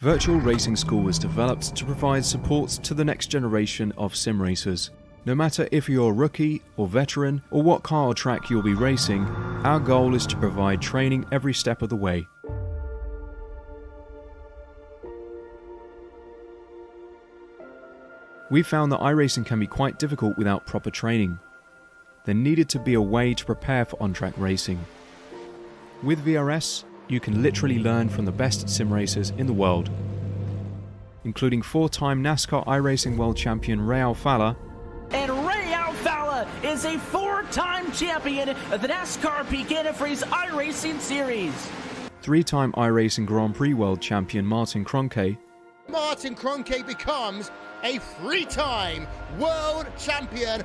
Virtual Racing School was developed to provide support to the next generation of sim racers. No matter if you're a rookie or veteran or what car or track you'll be racing, our goal is to provide training every step of the way. We found that iRacing can be quite difficult without proper training. There needed to be a way to prepare for on-track racing. With VRS, you can literally learn from the best sim racers in the world, including 4-time NASCAR iRacing World Champion Ray Alfala. And Ray Alfala is a 4-time champion of the NASCAR Peak Antifreeze iRacing Series. 3-time iRacing Grand Prix World Champion Martin Kroenke. Martin Kroenke becomes a 3-time world champion.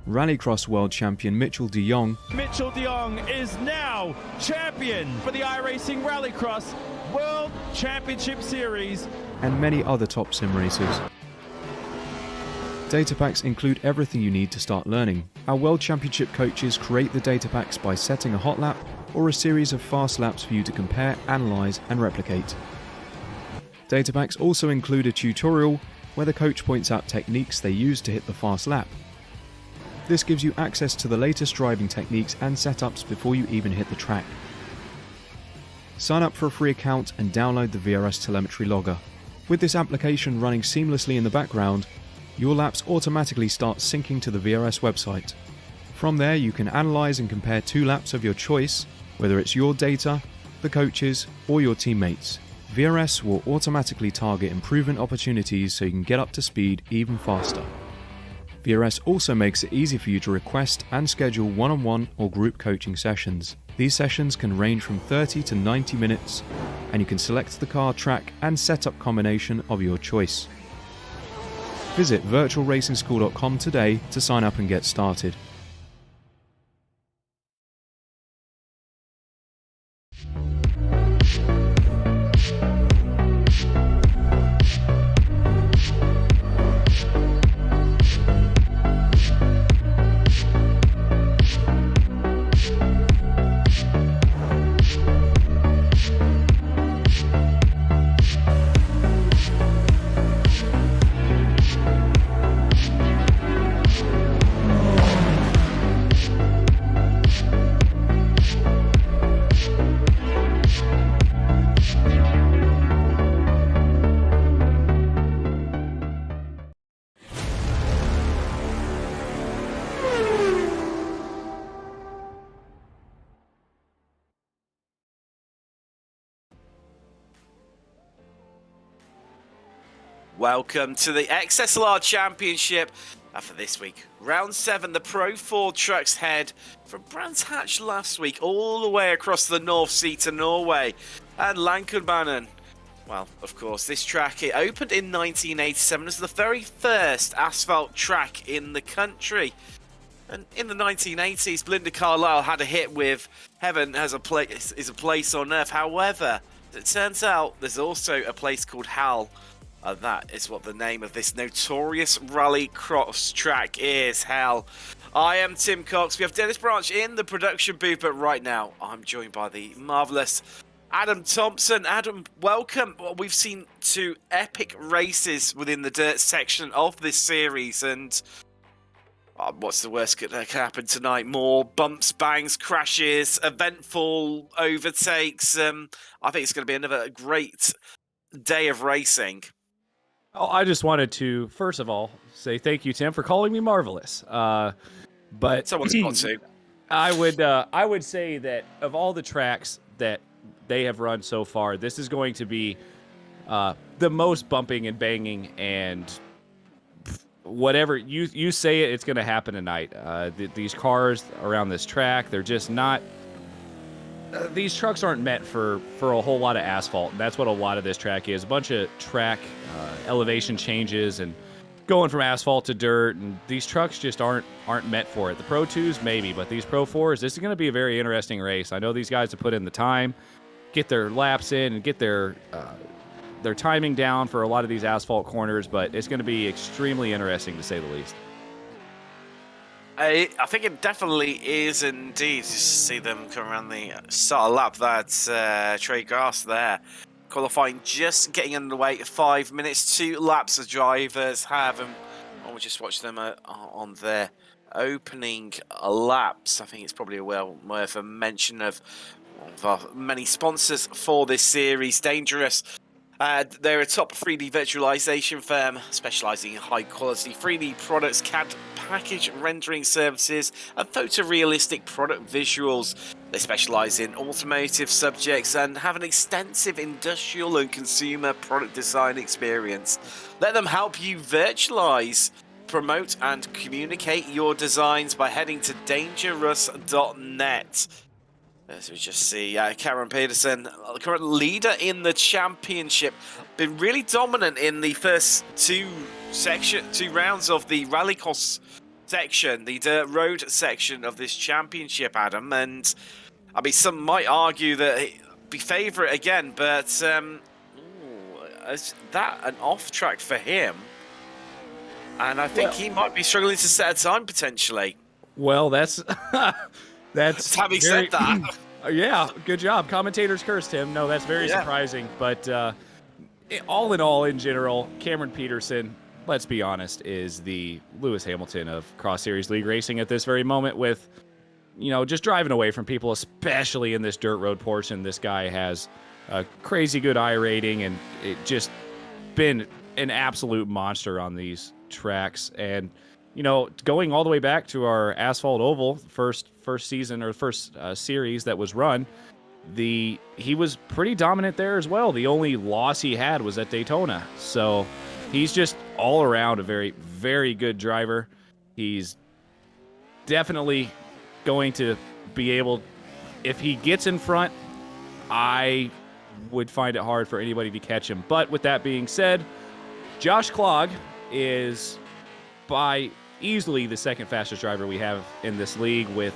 Rallycross World Champion Mitchell de Jong. Mitchell de Jong is now champion for the iRacing Rallycross World Championship Series. And many other top sim racers. Data packs include everything you need to start learning. Our World Championship coaches create the data packs by setting a hot lap or a series of fast laps for you to compare, analyze, and replicate. Data packs also include a tutorial where the coach points out techniques they use to hit the fast lap. This gives you access to the latest driving techniques and setups before you even hit the track. Sign up for a free account and download the VRS telemetry logger. With this application running seamlessly in the background, your laps automatically start syncing to the VRS website. From there, you can analyze and compare 2 laps of your choice, whether it's your data, the coaches, or your teammates. VRS will automatically target improvement opportunities so you can get up to speed even faster. VRS also makes it easy for you to request and schedule one-on-one or group coaching sessions. These sessions can range from 30 to 90 minutes, and you can select the car, track, and setup combination of your choice. Visit virtualracingschool.com today to sign up and get started. Welcome to the XSLR Championship. For this week, round 7, the Pro 4 trucks head from Brands Hatch last week all the way across the North Sea to Norway and Lankerbanen. Well, of course, this track, it opened in 1987 as the very first asphalt track in the country. And in the 1980s, Belinda Carlisle had a hit with Heaven is a Place on Earth. However, it turns out there's also a place called Hell. That is what the name of this notorious rallycross track is, Hell. I am Tim Cox. We have Dennis Branch in the production booth, but right now I'm joined by the marvellous Adam Thompson. Adam, welcome. Well, we've seen 2 epic races within the dirt section of this series, and what's the worst that can happen tonight? More bumps, bangs, crashes, eventful overtakes. I think it's going to be another great day of racing. Oh, I just wanted to, first of all, say thank you, Tim, for calling me marvelous. But someone's got to. I would say that of all the tracks that they have run so far, this is going to be the most bumping and banging, and whatever you say it's going to happen tonight. These cars around this track, they're just not. These trucks aren't meant for a whole lot of asphalt, and that's what a lot of this track is. A bunch of track elevation changes and going from asphalt to dirt, and these trucks just aren't meant for it. The Pro 2s maybe, but these Pro 4s, this is going to be a very interesting race. I know these guys have put in the time, get their laps in, and get their timing down for a lot of these asphalt corners, but it's going to be extremely interesting to say the least. I think it definitely is indeed. Just see them come around the start lap. That's Trey Grass there. Qualifying just getting underway. 5 minutes, 2 laps the drivers have, and we'll just watch them on their opening laps. I think it's probably worth a mention of one of our many sponsors for this series, Dangerous. They're a top 3D virtualization firm specializing in high-quality 3D products, CAD package rendering services, and photorealistic product visuals. They specialize in automotive subjects and have an extensive industrial and consumer product design experience. Let them help you virtualize, promote, and communicate your designs by heading to dangerous.net. As we just see, Cameron Peterson, the current leader in the championship, been really dominant in the first two rounds of the rallycross section, the dirt road section of this championship, Adam. And I mean, some might argue that he'd be favourite again, but is that an off track for him? And I think he might be struggling to set a time potentially. Well, that's having said that. Yeah, good job. Commentators cursed him. No, that's very surprising. But all in all, in general, Cameron Peterson, let's be honest, is the Lewis Hamilton of Cross Series League racing at this very moment with, just driving away from people, especially in this dirt road portion. This guy has a crazy good I rating, and it just been an absolute monster on these tracks. And going all the way back to our Asphalt Oval first season or first series that was run, he was pretty dominant there as well. The only loss he had was at Daytona. So he's just all around a very, very good driver. He's definitely going to be able, if he gets in front, I would find it hard for anybody to catch him. But with that being said, Josh Klog is by easily the second fastest driver we have in this league with,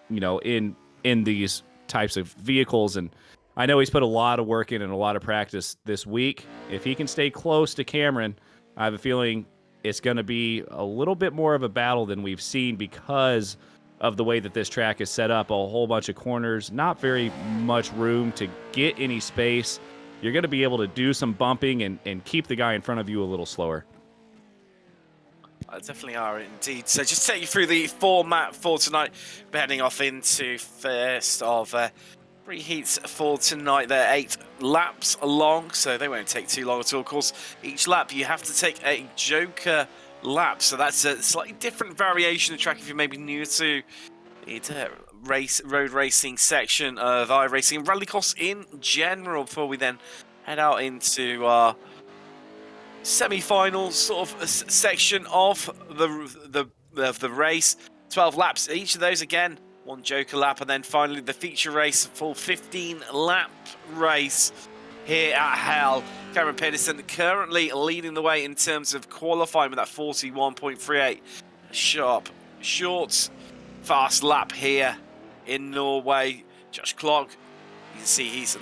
in these types of vehicles. And I know he's put a lot of work in and a lot of practice this week. If he can stay close to Cameron, I have a feeling it's going to be a little bit more of a battle than we've seen because of the way that this track is set up. A whole bunch of corners, not very much room to get any space. You're going to be able to do some bumping and keep the guy in front of you a little slower. Definitely are indeed. So just take you through the format for tonight. We're heading off into first of 3 heats for tonight. They're 8 laps long, so they won't take too long at all. Of course, each lap you have to take a Joker lap, so that's a slightly different variation of track if you're maybe new to the road racing section of iRacing and rallycross in general. Before we then head out into our semi-final sort of section of the race. 12 laps each of those, again 1 Joker lap, and then finally the feature race, full 15 lap race here at Hell. Cameron Pedersen currently leading the way in terms of qualifying with that 41.38 sharp short fast lap here in Norway. Josh Klog, you can see he's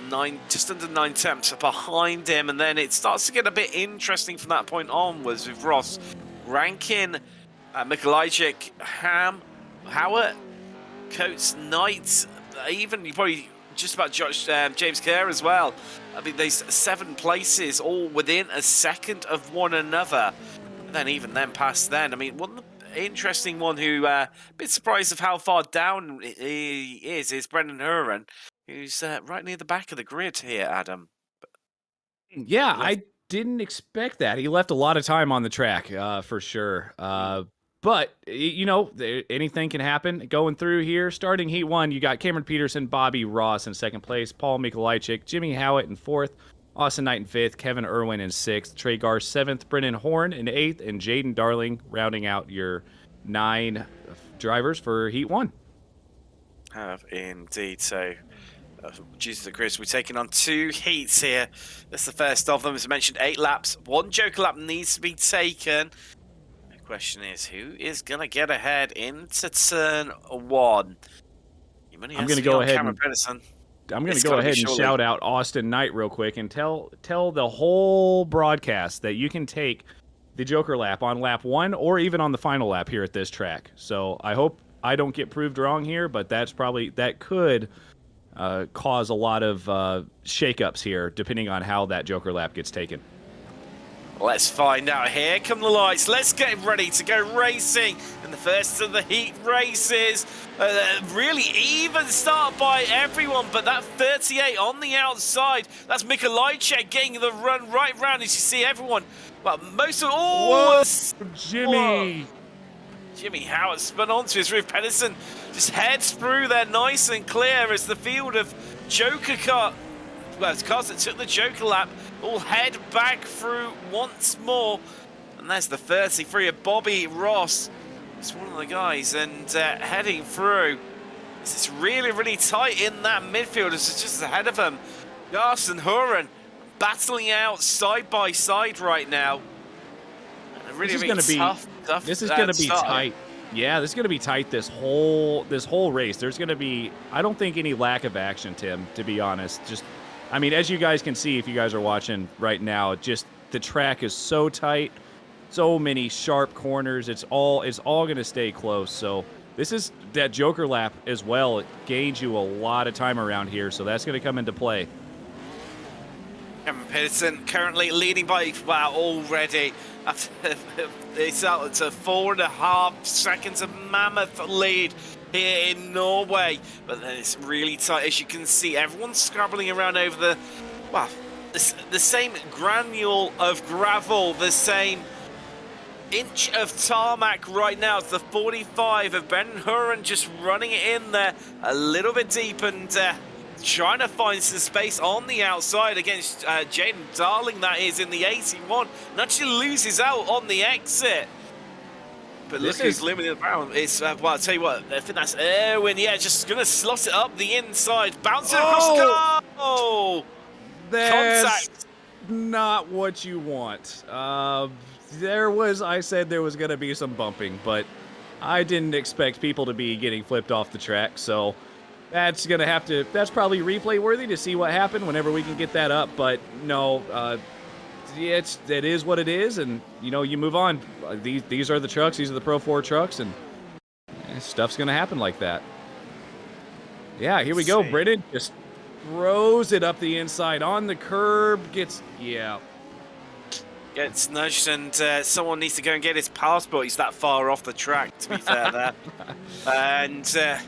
just under 9 tenths behind him, and then it starts to get a bit interesting from that point onwards with Ross, Rankin, Mikolajczyk, Ham, Howard, Coates, Knight, even you probably just about James Kerr as well. I mean, there's 7 places all within a second of one another. And then even then past then, I mean, one interesting one who a bit surprised of how far down he is Brendan Huron, who's right near the back of the grid here, Adam. Yeah, I didn't expect that. He left a lot of time on the track, for sure. But, anything can happen going through here. Starting Heat 1, you got Cameron Peterson, Bobby Ross in second place, Paul Mikolajczyk, Jimmy Howitt in 4th, Austin Knight in 5th, Kevin Irwin in 6th, Trey Gar 7th, Brennan Horn in 8th, and Jaden Darling rounding out your 9 drivers for Heat 1. Have indeed. So, Jesus the Chris, we're taking on 2 heats here. That's the first of them. As I mentioned, 8 laps. 1 Joker lap needs to be taken. The question is, who is going to get ahead into turn 1? I'm going to go ahead and surely shout out Austin Knight real quick and tell the whole broadcast that you can take the Joker lap on lap 1 or even on the final lap here at this track. So I hope I don't get proved wrong here, but that could cause a lot of shakeups here, depending on how that Joker lap gets taken. Let's find out. Here come the lights. Let's get ready to go racing in the first of the heat races. Really even start by everyone, but that 38 on the outside, that's Mikolajczyk getting the run right round as you see everyone. Well, most of all, Jimmy. Whoa. Jimmy Howard spun onto his roof. Pedersen just heads through there nice and clear as the field of Joker cars that took the Joker lap all head back through once more. And there's the 33 of Bobby Ross. It's one of the guys, and heading through. This is really, really tight in that midfield. It's just ahead of him. Gas and Huron battling out side by side right now. Really, This is really going to be tough. This is going to be tight. Yeah, this is going to be tight this whole race. There's going to be, I don't think, any lack of action, Tim, to be honest. Just, I mean, as you guys can see, if you guys are watching right now, just the track is so tight, so many sharp corners. It's all going to stay close. So this is that Joker lap as well. It gains you a lot of time around here, so that's going to come into play. Cameron Pedersen currently leading by, wow, already. It's out to 4.5 seconds of mammoth lead here in Norway. But then it's really tight, as you can see. Everyone's scrabbling around over the, well, the same granule of gravel, the same inch of tarmac right now. It's the 45 of Ben Huron just running it in there a little bit deep and trying to find some space on the outside against Jaden Darling, that is, in the 81, and actually loses out on the exit. But look who's limiting the ground. It's, well, I'll tell you what, I think that's Erwin, yeah, just going to slot it up the inside, bouncing across the car. Oh! That's Contact. not what you want. I said there was going to be some bumping, but I didn't expect people to be getting flipped off the track, so that's probably replay worthy to see what happened whenever we can get that up, but no, it is what it is, and you move on. These are the trucks, these are the Pro 4 trucks, and stuff's gonna happen like that. Yeah, here we go. Brennan just throws it up the inside on the curb, gets nudged, and someone needs to go and get his passport. He's that far off the track, to be fair there. And so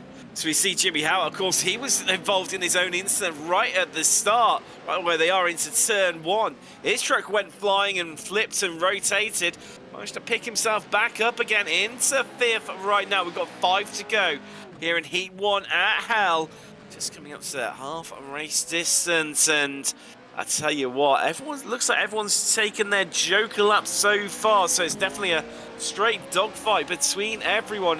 we see Jimmy Howard, of course, he was involved in his own incident right at the start, right where they are into turn 1. His truck went flying and flipped and rotated, managed to pick himself back up again into 5th right now. We've got 5 to go here in Heat 1 at Hell. Just coming up to half race distance, and I tell you what, looks like everyone's taken their Joker lap so far, so it's definitely a straight dogfight between everyone.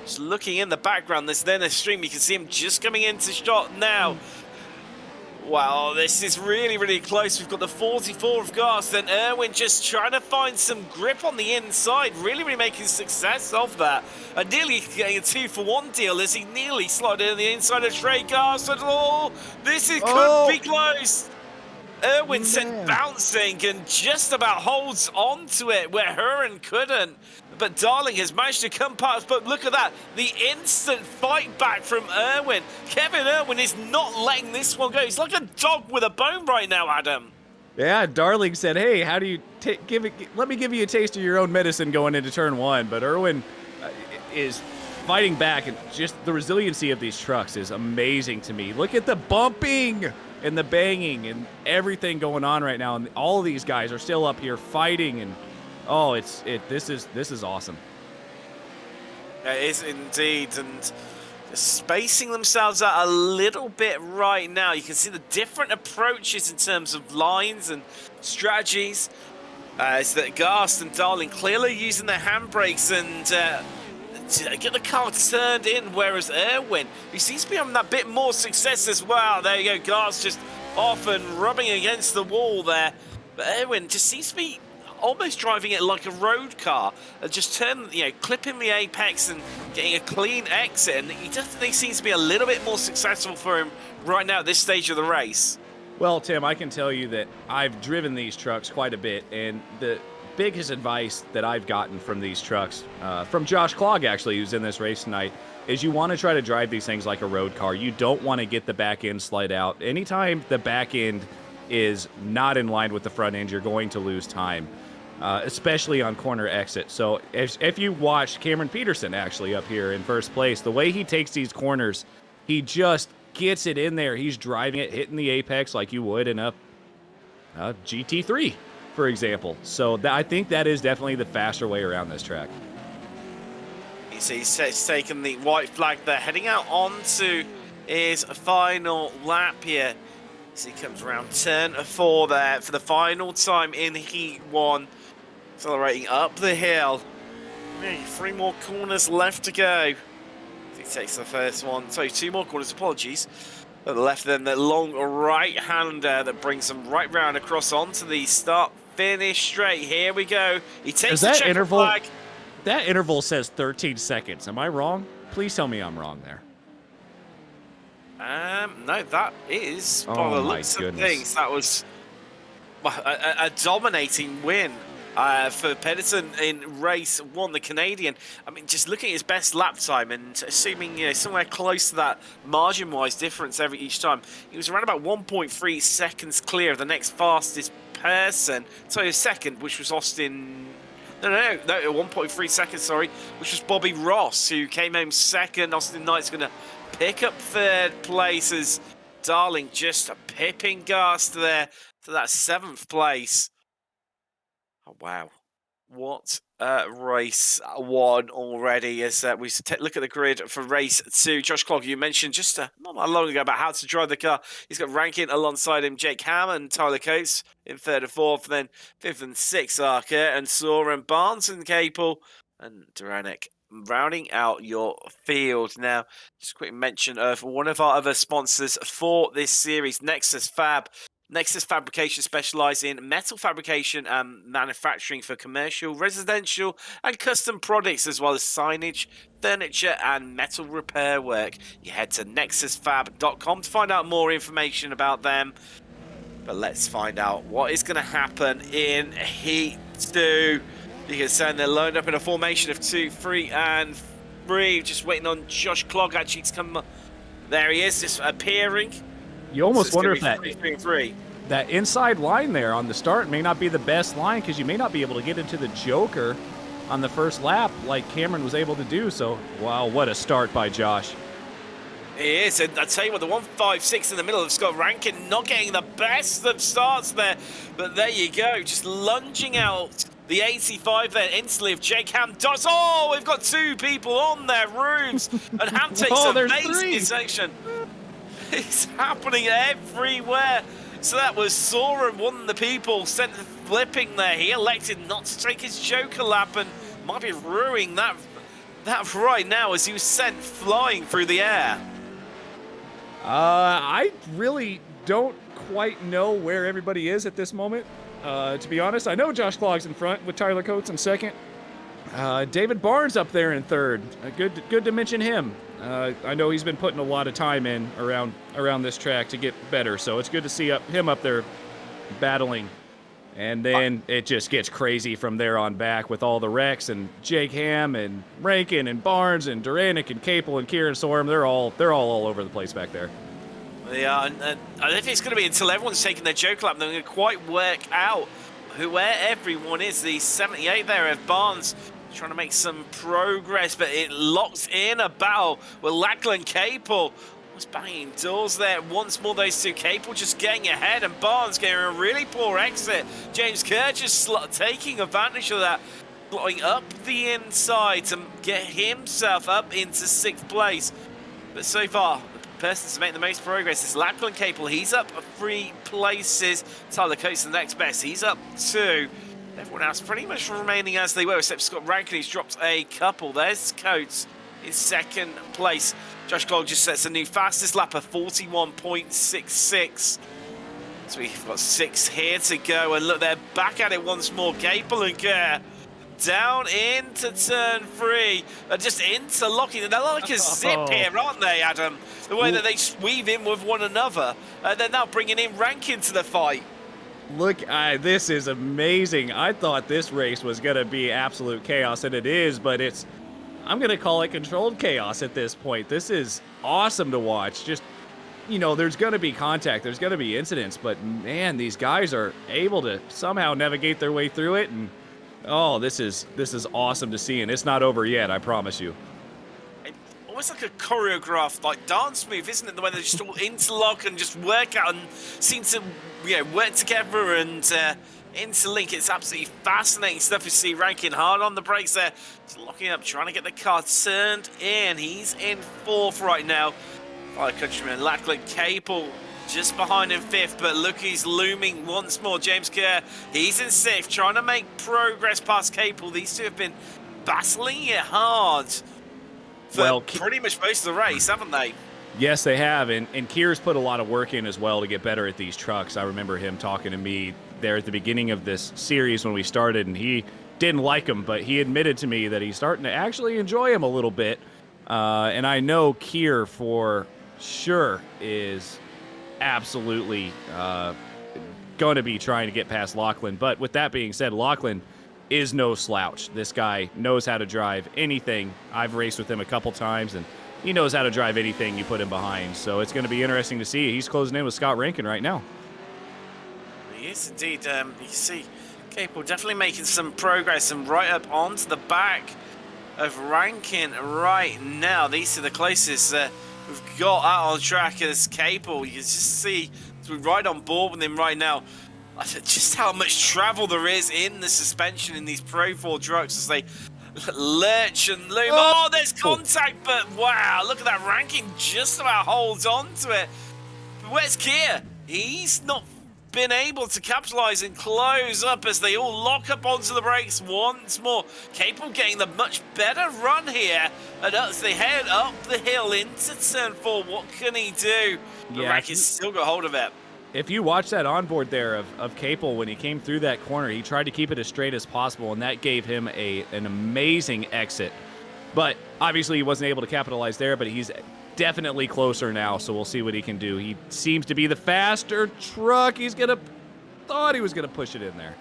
Just looking in the background, there's then a stream. You can see him just coming into shot now. Wow, this is really, really close. We've got the 44 of Gas, then Erwin just trying to find some grip on the inside, really, really making success of that. And nearly getting a 2-for-1 deal as he nearly slotted in the inside of Trey Gas. Oh, this could be close. Erwin sent bouncing and just about holds on to it where Huron couldn't. But Darling has managed to come past. But look at that. The instant fight back from Erwin. Kevin Erwin is not letting this one go. He's like a dog with a bone right now, Adam. Yeah, Darling said, hey, how do you let me give you a taste of your own medicine going into turn 1. But Erwin is fighting back, and just the resiliency of these trucks is amazing to me. Look at the bumping and the banging and everything going on right now, and all of these guys are still up here fighting, and this is awesome. It is indeed, and just spacing themselves out a little bit right now. You can see the different approaches in terms of lines and strategies. It's that Gast and Darling clearly using their handbrakes and to get the car turned in, whereas Erwin, who seems to be having that bit more success as well. There you go, Gast just off and rubbing against the wall there. But Erwin just seems to be almost driving it like a road car, and just clipping the apex and getting a clean exit. And he definitely seems to be a little bit more successful for him right now at this stage of the race. Well, Tim, I can tell you that I've driven these trucks quite a bit, and biggest advice that I've gotten from these trucks, from Josh Clogg actually, who's in this race tonight, is you want to try to drive these things like a road car. You don't want to get the back end slide out. Anytime the back end is not in line with the front end, you're going to lose time, especially on corner exit. So if you watch Cameron Peterson actually up here in first place, the way he takes these corners, he just gets it in there. He's driving it, hitting the apex like you would in a GT3, for example. So I think that is definitely the faster way around this track. He's taken the white flag there, heading out onto his final lap here. As he comes around turn 4 there for the final time in Heat 1. Accelerating up the hill. 3 more corners left to go. He takes the first one. Sorry, 2 more corners, apologies. At the left, then the long right-hander that brings him right round across onto the start-finish straight. Here we go. He takes the checkered flag. That interval says 13 seconds. Am I wrong? Please tell me I'm wrong there. No, that is, by the looks of things, that was a dominating win for Pedersen in race 1, the Canadian. I mean, just looking at his best lap time and assuming, you know, somewhere close to that margin-wise difference each time, he was around about 1.3 seconds clear of the next fastest person. So second, which was Austin. No, 1.3 seconds, sorry, which was Bobby Ross, who came home second. Austin Knight's going to pick up third place as Darling just a pipping gas there to that 7th place. Oh, wow. What race 1 already as we look at the grid for race 2. Josh Clogg, you mentioned just not that long ago about how to drive the car. He's got Rankin alongside him, Jake Ham and Tyler Coates in 3rd and 4th, then 5th and 6th, Archer and Soren Barnes and Capel and Duranek rounding out your field. Now, just a quick mention of one of our other sponsors for this series, Nexus Fab. Nexus Fabrication specialise in metal fabrication and manufacturing for commercial, residential and custom products, as well as signage, furniture and metal repair work. You head to nexusfab.com to find out more information about them. But let's find out what is going to happen in Heat 2. You can see they're lined up in a formation of 2, 3 and 3. Just waiting on Josh Clogg actually to come. There he is, just appearing. You almost wonder if that inside line there on the start may not be the best line, because you may not be able to get into the Joker on the first lap like Cameron was able to do. So, wow, what a start by Josh. It is, and I tell you what, the 156 in the middle of Scott Rankin not getting the best of starts there, but there you go, just lunging out the 85 there instantly. If Jake Ham does, we've got 2 people on their roofs, and Ham takes a amazing section. It's happening everywhere. So that was Soren, one of the people sent flipping there. He elected not to take his Joker lap and might be ruining that right now as he was sent flying through the air. I really don't quite know where everybody is at this moment. To be honest, I know Josh Clogg's in front with Tyler Coates in second. David Barnes up there in third. Good to mention him. I know he's been putting a lot of time in around this track to get better, so it's good to see him up there battling. And then it just gets crazy from there on back with all the wrecks, and Jake Ham and Rankin and Barnes and Duranek and Capel and Kieran Sorum. They're all over the place back there. Yeah, and I don't think it's going to be until everyone's taken their Joker lap they're going to quite work out where everyone is. The 78 there of Barnes trying to make some progress, but it locks in a battle with Lachlan Capel. Was banging doors there once more. Those 2, Capel just getting ahead and Barnes getting a really poor exit. James Kerr just taking advantage of that, blowing up the inside to get himself up into 6th place. But so far, the person to make the most progress is Lachlan Capel. He's up 3 places. Tyler Coates the next best. He's up 2. Everyone else pretty much remaining as they were, except Scott Rankin. He's dropped a couple. There's Coates in 2nd place. Josh Clogg just sets a new fastest lap of 41.66. So we've got 6 here to go. And look, they're back at it once more. Capel and Kerr down into turn 3. They're just interlocking. They're like a zip here, aren't they, Adam? The way that they weave in with one another. They're now bringing in Rankin to the fight. Look, this is amazing. I thought this race was going to be absolute chaos, and it is, but I'm going to call it controlled chaos at this point. This is awesome to watch. Just, there's going to be contact, there's going to be incidents, but man, these guys are able to somehow navigate their way through it, and oh, this is awesome to see, and it's not over yet, I promise you. Almost like a choreographed dance move, isn't it? The way they just all interlock and just work out and seem to work together and interlink. It's absolutely fascinating stuff. You see Rankin hard on the brakes there, just locking up, trying to get the car turned in. He's in 4th right now. By countryman Lachlan Capel just behind in 5th, but look, he's looming once more. James Kerr, he's in 6th, trying to make progress past Capel. These two have been battling it hard for pretty much most of the race, haven't they? Yes, they have, and Keir's put a lot of work in as well to get better at these trucks. I remember him talking to me there at the beginning of this series when we started, and he didn't like them, but he admitted to me that he's starting to actually enjoy them a little bit. And I know Keir for sure is absolutely going to be trying to get past Lachlan. But with that being said, Lachlan is no slouch. This guy knows how to drive anything. I've raced with him a couple times, and he knows how to drive anything you put him behind. So it's going to be interesting to see. He's closing in with Scott Rankin right now. He is indeed. You see Capel definitely making some progress and right up onto the back of Rankin right now. These are the closest we've got out on track as Capel. You can just see we're right on board with him right now. Just how much travel there is in the suspension in these Pro 4 trucks as they lurch and loom. Oh, there's contact, but wow, look at that. Rankin just about holds on to it. But where's Keir? He's not been able to capitalize and close up as they all lock up onto the brakes once more. Capel getting the much better run here, and as they head up the hill into turn 4, what can he do? Yeah, Rankin's still got hold of it. If you watch that onboard there of Capel when he came through that corner, he tried to keep it as straight as possible, and that gave him an amazing exit. But obviously he wasn't able to capitalize there, but he's definitely closer now, so we'll see what he can do. He seems to be the faster truck. Thought he was gonna push it in there.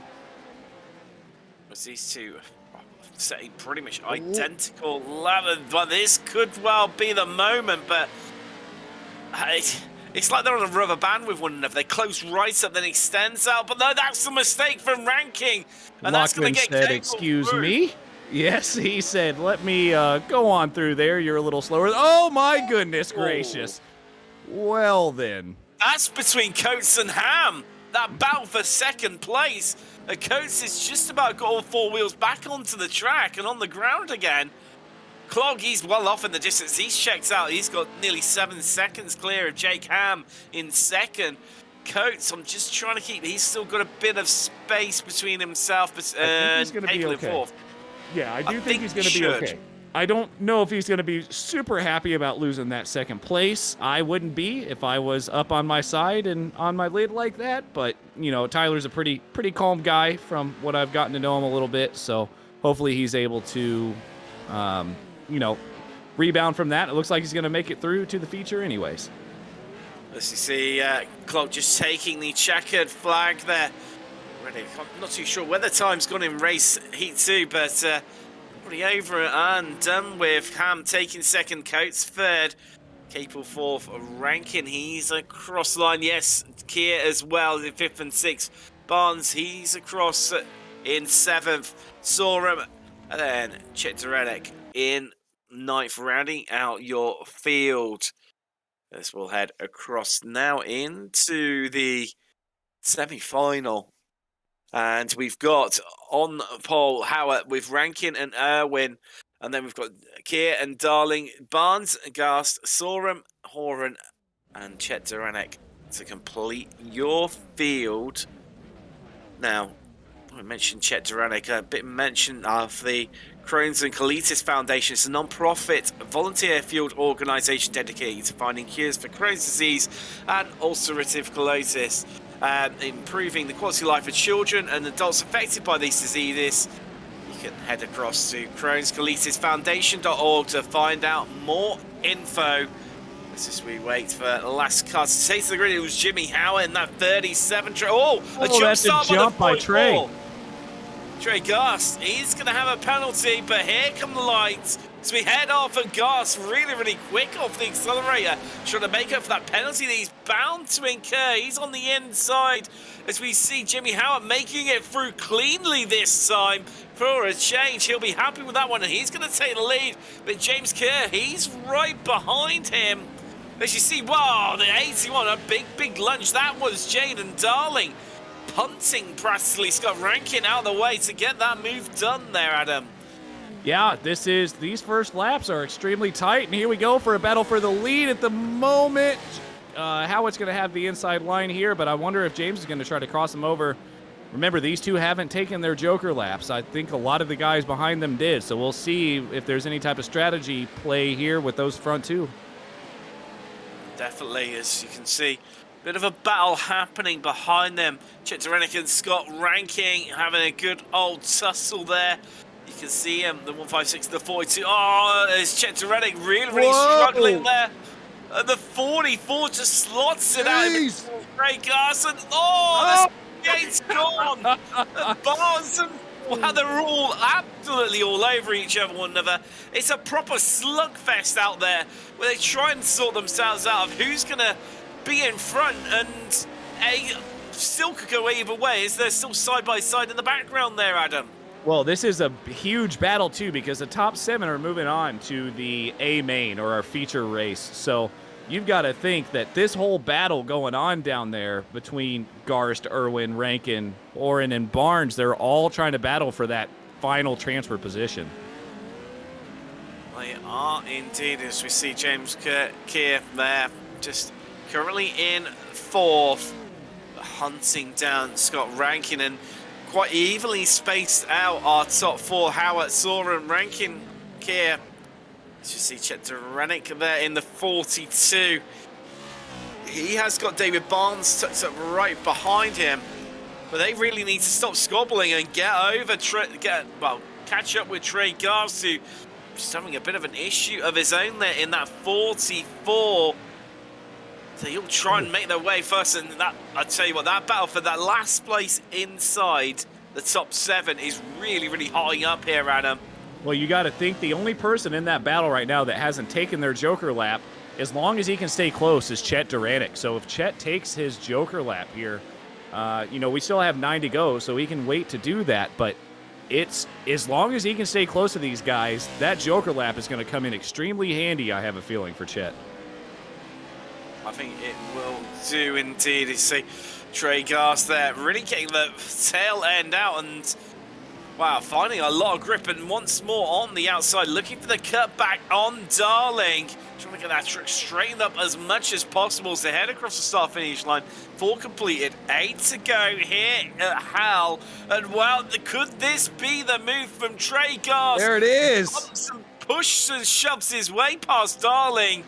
Was these two setting pretty much identical level, but this could well be the moment, but it's like they're on a rubber band with one another. They close right up, then extends out, but no, that's a mistake from Rankin, and that's going to get said, "Excuse me." Yes, he said, "Let me go on through there. You're a little slower." Oh my goodness gracious! Well then, that's between Coates and Ham. That battle for second place. Coates has just about got all 4 wheels back onto the track and on the ground again. Clog, he's well off in the distance. He's checked out. He's got nearly 7 seconds clear of Jake Ham in second. Coates, I'm just trying to keep. He's still got a bit of space between himself and Capel in 4th. Yeah, I do think he's going to be okay. I don't know if he's going to be super happy about losing that second place. I wouldn't be if I was up on my side and on my lid like that. But, Tyler's a pretty calm guy from what I've gotten to know him a little bit. So hopefully he's able to, rebound from that. It looks like he's going to make it through to the feature anyways. As you see, Clog just taking the checkered flag there. Already, I'm not too sure where the time's gone in race heat 2, but already over and done with. Ham taking second, Coates third, Capel 4th, Rankin, he's across the line. Yes, Keir as well in 5th and 6th. Barnes, he's across in 7th. Sorum, and then Chet Durenek in 9th, rounding out your field. This will head across now into the semi-final. And we've got on pole Howard with Rankin and Irwin. And then we've got Keir and Darling, Barnes, Gast, Sorum, Horan, and Chet Durenek to complete your field. Now, I mentioned Chet Durenek, a bit mention of the Crohn's and Colitis Foundation. It's a non-profit volunteer field organisation dedicated to finding cures for Crohn's disease and ulcerative colitis, improving the quality of life of children and adults affected by these diseases. You can head across to Crohn's Colitis Foundation.org to find out more info. As we wait for the last car to take the grid, it was Jimmy Howard in that 37. Oh, a jump that's a start jump by Trey. Trey Gast, he's going to have a penalty, but here come the lights. So we head off, and Gast really quick off the accelerator, trying to make up for that penalty that he's bound to incur. He's on the inside as we see Jimmy Howard making it through cleanly this time. For a change, he'll be happy with that one, and he's going to take the lead. But James Kerr, he's right behind him. As you see, wow, the 81, a big lunge. That was Jaden Darling punting practically Scott Rankin out of the way to get that move done there, Adam. Yeah, these first laps are extremely tight, and here we go for a battle for the lead at the moment. Howard's going to have the inside line here, but I wonder if James is going to try to cross him over. Remember, these two haven't taken their Joker laps. I think a lot of the guys behind them did, so we'll see if there's any type of strategy play here with those front two. Definitely, as you can see, bit of a battle happening behind them. Chet Dorenick and Scott Rankin having a good old tussle there. You can see him, the 156, the 42. Oh, there's Chet Dorenick really struggling there. The 44 just slots it out. Ray Garson. Oh, the gate's gone. Barnes and wow, they're all absolutely all over each other, one another. It's a proper slugfest out there where they try and sort themselves out of who's going to be in front, and still could go either way. Is there still side by side in the background there, Adam? Well, this is a huge battle, too, because the top 7 are moving on to the A main, or our feature race. So you've got to think that this whole battle going on down there between Garst, Irwin, Rankin, Oren, and Barnes, they're all trying to battle for that final transfer position. They are indeed, as we see James Keir there, just currently in 4th, hunting down Scott Rankin, and quite evenly spaced out our top 4, Howard, Soren, Rankin, Keir. As you see Chet Dorenick there in the 42. He has got David Barnes tucked up right behind him, but they really need to stop squabbling and get over, catch up with Trey Garst, who just having a bit of an issue of his own there in that 44. So he'll try and make their way first, and that, I tell you what, that battle for that last place inside the top 7 is really hotting up here, Adam. Well, you got to think the only person in that battle right now that hasn't taken their Joker lap, as long as he can stay close, is Chet Dorenick. So if Chet takes his Joker lap here, we still have 9 to go, so he can wait to do that. But it's as long as he can stay close to these guys, that Joker lap is going to come in extremely handy, I have a feeling, for Chet. I think it will do indeed. You see Trey Garst there really getting the tail end out, and wow, finding a lot of grip, and once more on the outside, looking for the cut back on Darling. Trying to get that trick straightened up as much as possible as they head across the start-finish line. 4 completed, 8 to go here at Hal. And wow, could this be the move from Trey Garst? There it is. Pushes and shoves his way past Darling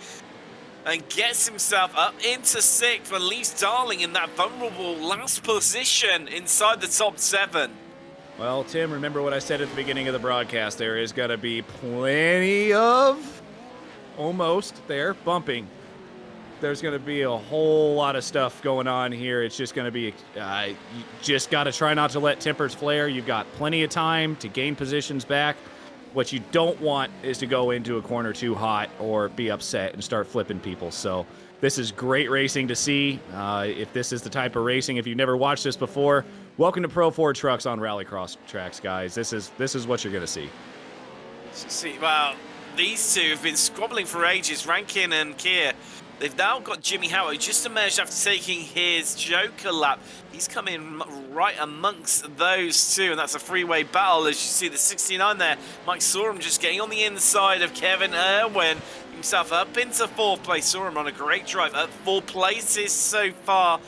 and gets himself up into 6th, and leaves Darling in that vulnerable last position inside the top 7. Well, Tim, remember what I said at the beginning of the broadcast. There is going to be plenty of almost there bumping. There's going to be a whole lot of stuff going on here. It's just going to be, you just got to try not to let tempers flare. You've got plenty of time to gain positions back. What you don't want is to go into a corner too hot or be upset and start flipping people. So this is great racing to see. If this is the type of racing, if you've never watched this before, welcome to Pro Ford Trucks on Rallycross tracks, guys. This is what you're going to see. See, well, these two have been squabbling for ages, Rankin and Keir. They've now got Jimmy Howard, who just emerged after taking his Joker lap. He's come in right amongst those two, and that's a freeway battle. As you see the 69 there, Mike Sorum just getting on the inside of Kevin Irwin, himself up into 4th place. Sorum on a great drive, up 4 places so far.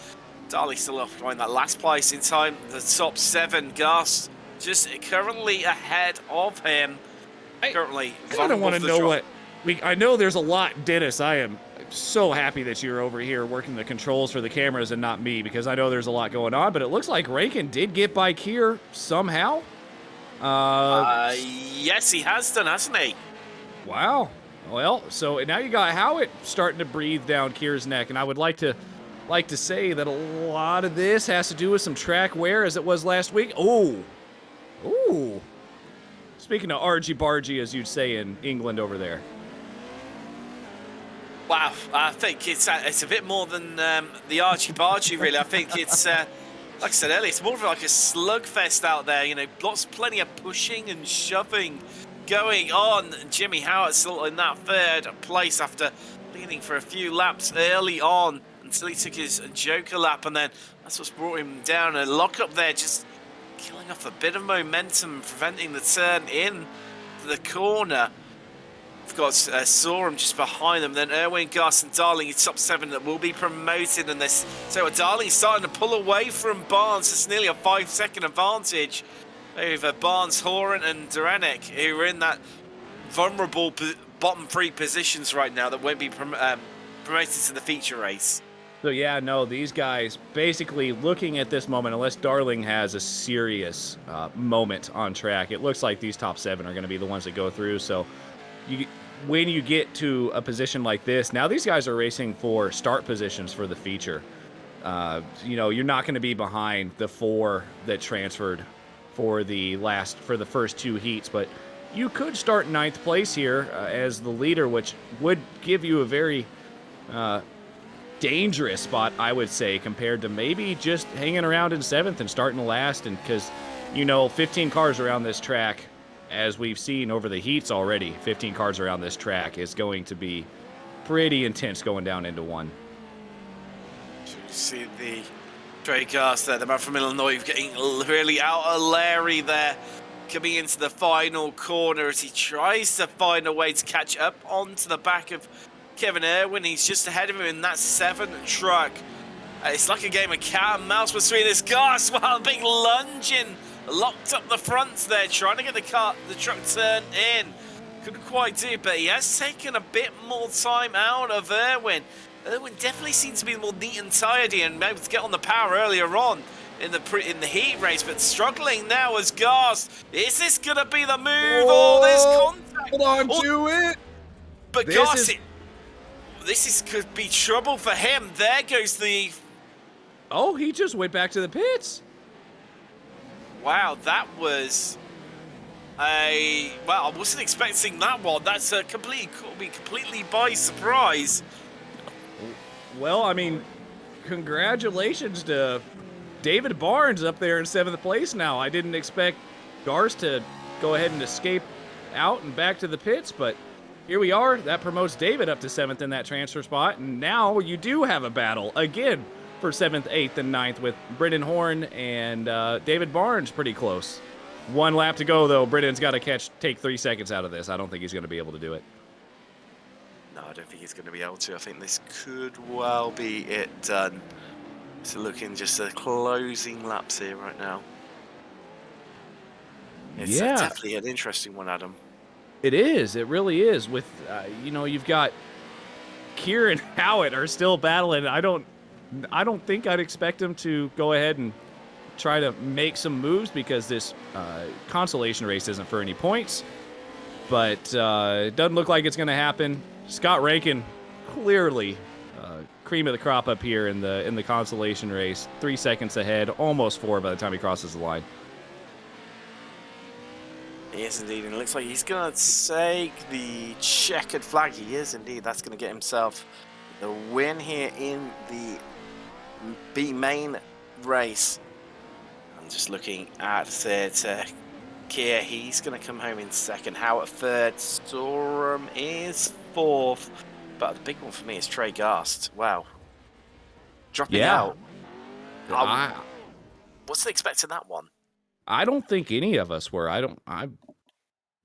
Darley still occupying that last place in time. The top 7, Gus just currently ahead of him. I don't want to know what I know. There's a lot, Dennis. I am so happy that you're over here working the controls for the cameras and not me, because I know there's a lot going on. But it looks like Rankin did get by Keir somehow. Yes, he has done, hasn't he? Wow. Well, so now you got Howitt starting to breathe down Kier's neck, and I would like to say that a lot of this has to do with some track wear as it was last week. Ooh. Speaking of argy-bargy, as you'd say in England over there. Wow, I think it's a bit more than the argy-bargy, really. I think it's, like I said earlier, it's more of like a slugfest out there. You know, plenty of pushing and shoving going on. Jimmy Howard still in that third place after leading for a few laps early on until he took his Joker lap, and then that's what's brought him down. A lock up there, just killing off a bit of momentum, preventing the turn in to the corner. We've got Sorum just behind them, then Erwin, Gus and Darling, top 7 that will be promoted in this. So Darling's starting to pull away from Barnes. It's nearly a 5-second advantage over Barnes, Horan and Duranek, who are in that vulnerable bottom 3 positions right now that won't be promoted to the feature race. So yeah, no, these guys basically looking at this moment, unless Darling has a serious moment on track, it looks like these top 7 are going to be the ones that go through. So when you get to a position like this, now these guys are racing for start positions for the feature. You're not going to be behind the 4 that transferred for the first 2 heats, but you could start 9th place here as the leader, which would give you a very dangerous spot, I would say, compared to maybe just hanging around in 7th and starting last. And because 15 cars around this track, as we've seen over the heats already, 15 cars around this track is going to be pretty intense going down into 1. You see the Trey Gas there, the man from Illinois, getting really out of Larry there, coming into the final corner as he tries to find a way to catch up onto the back of Kevin Irwin. He's just ahead of him in that 7 truck. It's like a game of cat and mouse between this Gas. Wow, big lunging. Locked up the fronts there, trying to get the truck turned in. Couldn't quite do it, but he has taken a bit more time out of Irwin. Irwin definitely seems to be more neat and tidy and able to get on the power earlier on in the heat race, but struggling now as Gas. Is this going to be the move? Oh, there's contact. Hold on to it. But Gas, this could be trouble for him. There goes the... Oh, he just went back to the pits. Wow, that was I wasn't expecting that one. That's caught me completely by surprise. Well, I mean, congratulations to David Barnes up there in 7th place now. I didn't expect Gars to go ahead and escape out and back to the pits, but here we are. That promotes David up to 7th in that transfer spot, and now you do have a battle again for 7th, 8th, and 9th with Brendan Horn and David Barnes pretty close. 1 lap to go, though. Brendan's got to take 3 seconds out of this. I don't think he's going to be able to do it. No, I don't think he's going to be able to. I think this could well be it done. So looking just the closing laps here right now. It's definitely an interesting one, Adam. It is. It really is. With, you've got Kier and Howitt are still battling. I don't think I'd expect him to go ahead and try to make some moves because this consolation race isn't for any points. But it doesn't look like it's going to happen. Scott Rankin, clearly cream of the crop up here in the consolation race. 3 seconds ahead, almost 4 by the time he crosses the line. Yes, indeed. And it looks like he's going to take the checkered flag. He is indeed. That's going to get himself the win here in the B main race. I'm just looking at third. Kier, he's going to come home in 2nd. Howard 3rd. Sorum is 4th. But the big one for me is Trey Gast. Wow. Dropping out. What's the expect in that one? I don't think any of us were. I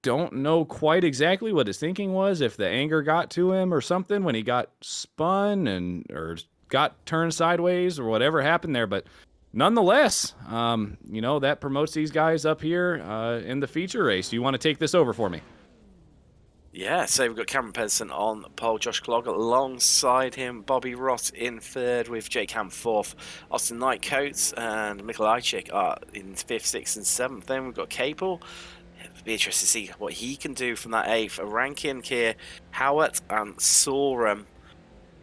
don't know quite exactly what his thinking was, if the anger got to him or something when he got spun or got turned sideways or whatever happened there. But nonetheless, that promotes these guys up here in the feature race. Do you want to take this over for me? Yeah, so we've got Cameron Pedersen on pole, Josh Clogg alongside him, Bobby Rott in 3rd with Jake Ham 4th, Austin Knight Coates and Mikkel Eichik are in 5th, 6th and 7th. Then we've got Capel It'll be interesting to see what he can do from that 8th. A ranking here, Howard and Sorum.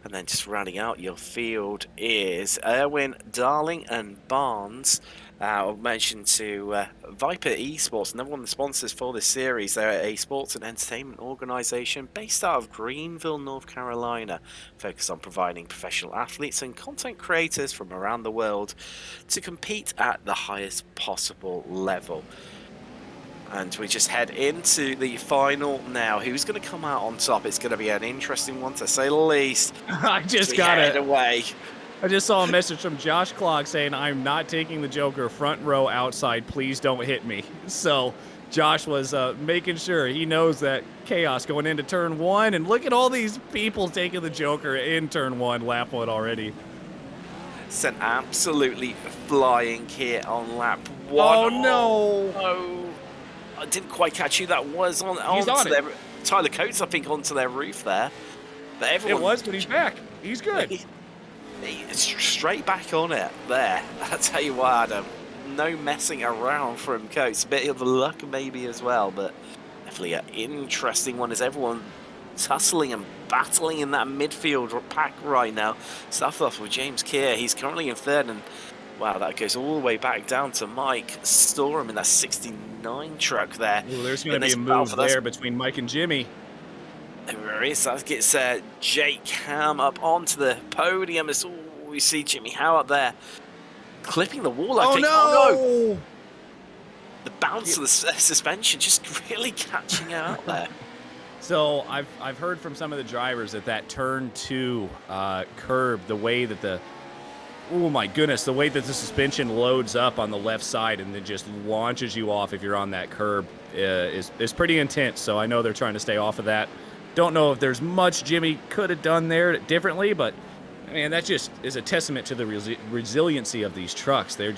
And then just rounding out your field is Erwin, Darling, and Barnes. I'll mention to Viper Esports, another one of the sponsors for this series. They're a sports and entertainment organisation based out of Greenville, North Carolina, focused on providing professional athletes and content creators from around the world to compete at the highest possible level. And we just head into the final now. Who's going to come out on top? It's going to be an interesting one, to say the least. I just got it. Away. I just saw a message from Josh Clock saying, I'm not taking the Joker front row outside. Please don't hit me. So Josh was making sure he knows that chaos going into turn 1. And look at all these people taking the Joker in turn 1, lap 1 already. Sent absolutely flying here on lap 1. Oh, no. Oh. I didn't quite catch who that was on. He's on it. Tyler Coates, I think, onto their roof there. But everyone. It was, but he's back. He's good. He's straight back on it there. I tell you what, Adam. No messing around from Coates. A bit of luck maybe as well, but definitely an interesting one as everyone tussling and battling in that midfield pack right now. Stuff off with James Keir. He's currently in 3rd, and wow, that goes all the way back down to Mike Storm in that 69 truck there. Ooh, there's going to be a move there between Mike and Jimmy. There is. That gets Jake Ham up onto the podium. As we see Jimmy Howe up there clipping the wall, I think. No! Oh, no! The bounce of the suspension just really catching out there. So I've heard from some of the drivers that turn 2 curb, the way that the oh my goodness, the way that the suspension loads up on the left side and then just launches you off if you're on that curb is pretty intense. So I know they're trying to stay off of that. Don't know if there's much Jimmy could have done there differently, but I mean, that just is a testament to the resiliency of these trucks. They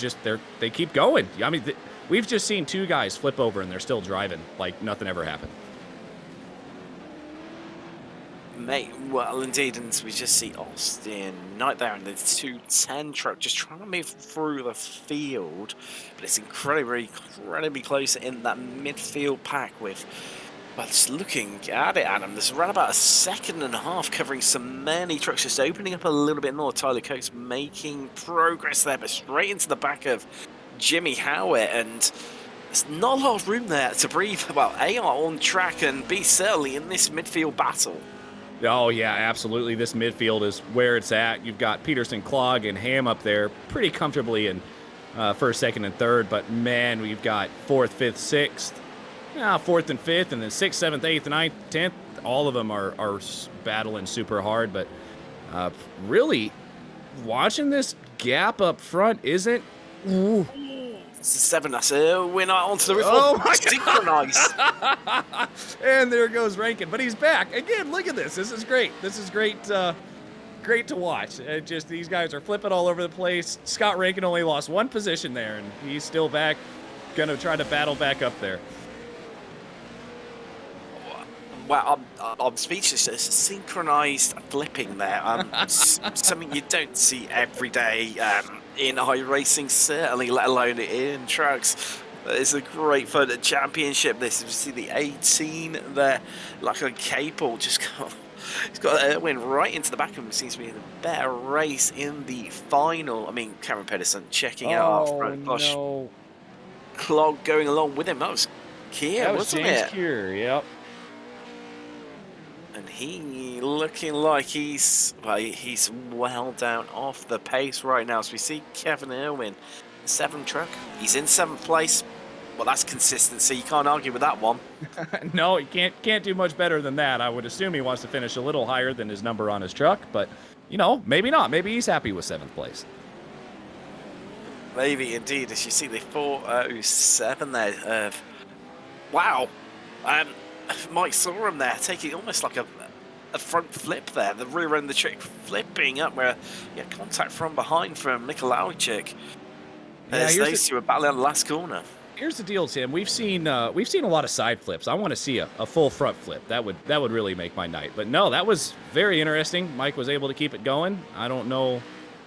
keep going. I mean, we've just seen 2 guys flip over and they're still driving like nothing ever happened. Mate, well, indeed, and we just see Austin Knight there in the 210 truck just trying to move through the field, but it's incredibly close in that midfield pack with, well, just looking at it, Adam, there's around about a 2.5 seconds covering so many trucks, just opening up a little bit more. Tyler Coates making progress there, but straight into the back of Jimmy Howitt, and there's not a lot of room there to breathe. Well, A, are on track, and B, certainly in this midfield battle. Oh, yeah, absolutely. This midfield is where it's at. You've got Peterson, Clog, and Ham up there pretty comfortably in 1st, 2nd, and 3rd. But, man, we've got 4th, 5th, 6th, 4th and 5th, and then 6th, 7th, 8th, 9th, 10th. All of them are battling super hard. But really, watching this gap up front isn't... Ooh. It's a 7. That's a winner onto the roof. Oh, my synchronized. And there goes Rankin, but he's back again. Look at this. This is great. This is great. Great to watch. Just these guys are flipping all over the place. Scott Rankin only lost 1 position there, and he's still back. Gonna try to battle back up there. Wow, I'm speechless. It's a synchronized flipping there. Something you don't see every day in iRacing, certainly, let alone in trucks. It's a great fun championship. This, you see the 18 there, like a cable, just he's got a win right into the back of him. Seems to be in a better race in the final. I mean, Cameron Pedersen checking out our front. Gosh, no. Clog going along with him. That was Keir, wasn't James it? Keir, yep. And he looking like he's well down off the pace right now. So we see Kevin Irwin, 7 truck. He's in 7th place. Well, that's consistency. You can't argue with that one. No, he can't do much better than that. I would assume he wants to finish a little higher than his number on his truck, but you know, maybe not. Maybe he's happy with 7th place. Maybe indeed. As you see the 407 there. Wow. Mike saw him there, taking almost like a front flip there. The rear end of the trick flipping up where contact from behind from Mikolajczyk. As those two are battling on the last corner. Here's the deal, Tim. We've seen a lot of side flips. I want to see a full front flip. That would really make my night. But no, that was very interesting. Mike was able to keep it going. I don't know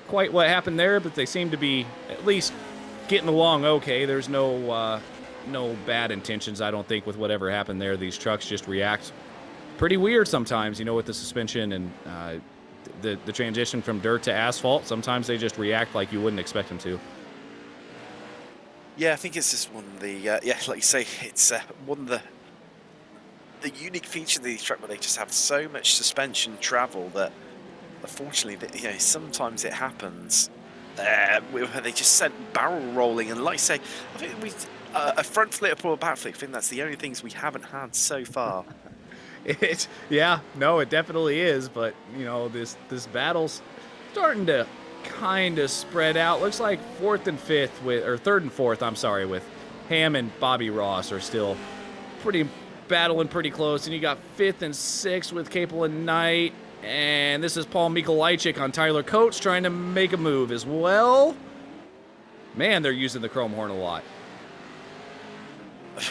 quite what happened there, but they seem to be at least getting along okay. There's no no bad intentions, I don't think, with whatever happened there. These trucks just react pretty weird sometimes, you know, with the suspension and the transition from dirt to asphalt. Sometimes they just react like you wouldn't expect them to. Yeah, I think it's just one of the yeah, like you say, it's one of the unique features of these trucks where they just have so much suspension travel that unfortunately, you know, sometimes it happens where they just sent barrel rolling, and like I say, I think we a front flip or a back flip. I think that's the only things we haven't had so far. Yeah, no, it definitely is, but you know, this battle's starting to kind of spread out. Looks like third and fourth, I'm sorry, with Ham and Bobby Ross are still battling pretty close, and you got fifth and sixth with Capel and Knight, and this is Paul Mikolajczyk on Tyler Coates trying to make a move as well. Man, they're using the chrome horn a lot.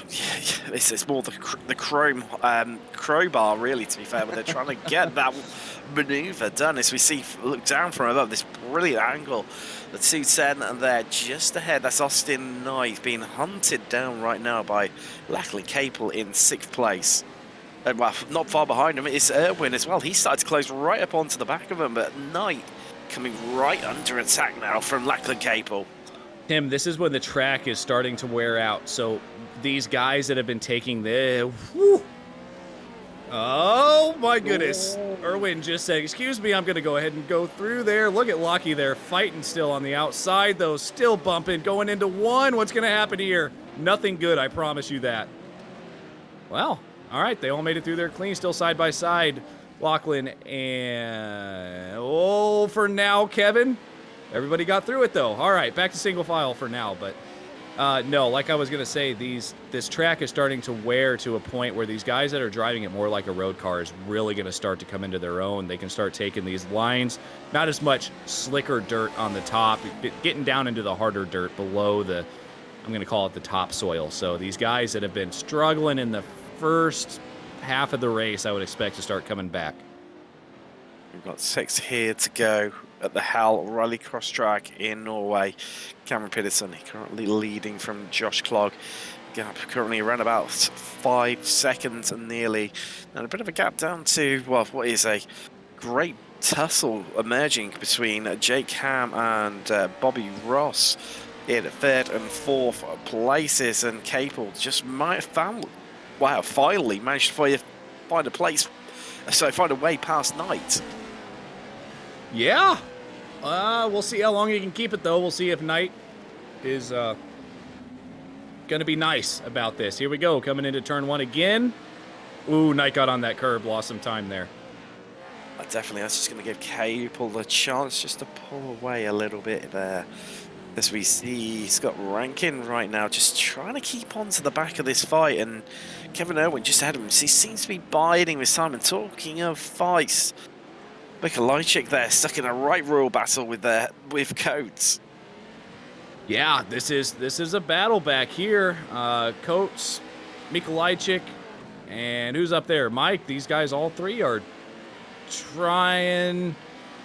Yeah, it's more the chrome crowbar, really, to be fair, when they're trying to get that maneuver done. As we see, look down from above, this brilliant angle. The 210 and they're just ahead. That's Austin Knight being hunted down right now by Lachlan Capel in 6th place. And well, not far behind him is Erwin as well. He started to close right up onto the back of him, but Knight coming right under attack now from Lachlan Capel. Tim, this is when the track is starting to wear out. So these guys that have been taking the... Whew. Oh, my goodness. Erwin just said, excuse me, I'm going to go ahead and go through there. Look at Lockie there, fighting still on the outside, though, still bumping, going into one. What's going to happen here? Nothing good, I promise you that. Well, all right, they all made it through there clean, still side by side. Lachlan and... Oh, for now, Kevin. Everybody got through it, though. All right, back to single file for now. But, no, like I was going to say, this track is starting to wear to a point where these guys that are driving it more like a road car is really going to start to come into their own. They can start taking these lines, not as much slicker dirt on the top, getting down into the harder dirt below the, I'm going to call it the topsoil. So these guys that have been struggling in the first half of the race, I would expect to start coming back. We've got 6 here to go at the Hal Rallycross track in Norway. Cameron Pedersen currently leading from Josh Clogg. Gap currently around about 5 seconds and nearly. And a bit of a gap down to, well, what is a great tussle emerging between Jake Ham and Bobby Ross in 3rd and 4th places. And Capel just might have found, wow, finally managed to find a place, so find a way past Knight. Yeah. We'll see how long he can keep it, though. We'll see if Knight is going to be nice about this. Here we go, coming into turn 1 again. Ooh, Knight got on that curb, lost some time there. Definitely, that's just going to give Capel the chance just to pull away a little bit there. As we see, he's got Rankin right now, just trying to keep on to the back of this fight, and Kevin Irwin just ahead of him. He seems to be biding this time. And talking of fights, Mikolajczyk there, stuck in a right royal battle with Coates. Yeah, this is a battle back here. Coates, Mikolajczyk, and who's up there? Mike. These guys, all three, are trying.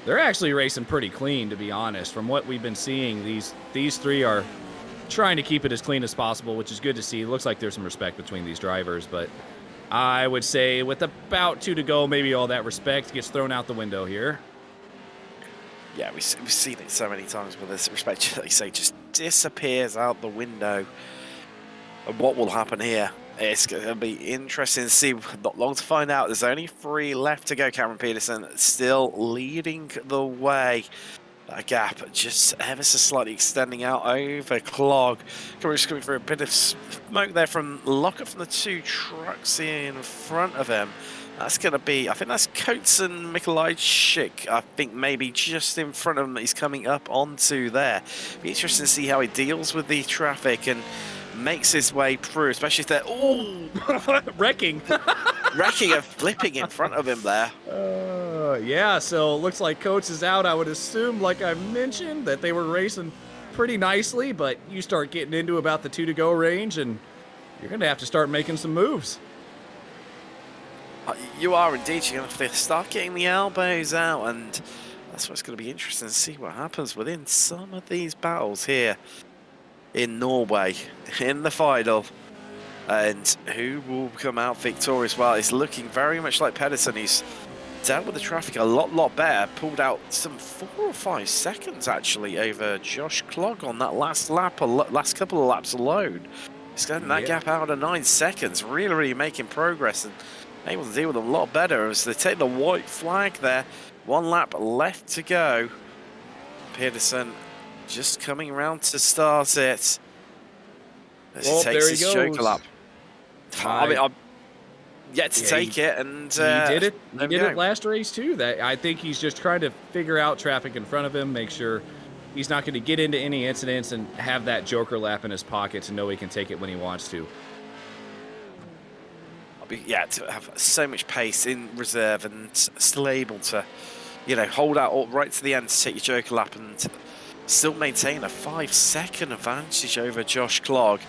They're actually racing pretty clean, to be honest. From what we've been seeing, these three are trying to keep it as clean as possible, which is good to see. It looks like there's some respect between these drivers, but I would say with about 2 to go, maybe all that respect gets thrown out the window here. Yeah, we've seen it so many times where this respect, like you say, just disappears out the window. And what will happen here? It's going to be interesting to see. Not long to find out. There's only 3 left to go. Cameron Pedersen still leading the way. That gap just ever so slightly extending out over Clogg. Just coming through a bit of smoke there from Lockett from the 2 trucks in front of him. That's going to be, I think that's Coates and Mikolajczyk. I think maybe just in front of him he's coming up onto there. Be interesting to see how he deals with the traffic and makes his way through, especially if they're wrecking and flipping in front of him there. Yeah, so it looks like Coates is out. I would assume, like I mentioned, that they were racing pretty nicely, but you start getting into about the 2 to go range and you're going to have to start making some moves. You are indeed. You're going to have to start getting the elbows out, and that's what's going to be interesting to see what happens within some of these battles here. in Norway in the final. And who will come out victorious? Well, it's looking very much like Pedersen. He's dealt with the traffic a lot better. Pulled out some 4 or 5 seconds actually over Josh Clog on that last lap, last couple of laps alone. He's getting that gap out to 9 seconds. Really making progress and able to deal with them a lot better as they take the white flag there. 1 lap left to go. Pedersen just coming around to start it. As he takes his Joker lap. I mean, I'm yet to take it, and he did it. He did it last race too. That I think he's just trying to figure out traffic in front of him, make sure he's not going to get into any incidents, and have that Joker lap in his pocket to know he can take it when he wants to. Yeah, to have so much pace in reserve and still able to, hold out right to the end to take your Joker lap and still maintain a 5-second advantage over Josh Clog.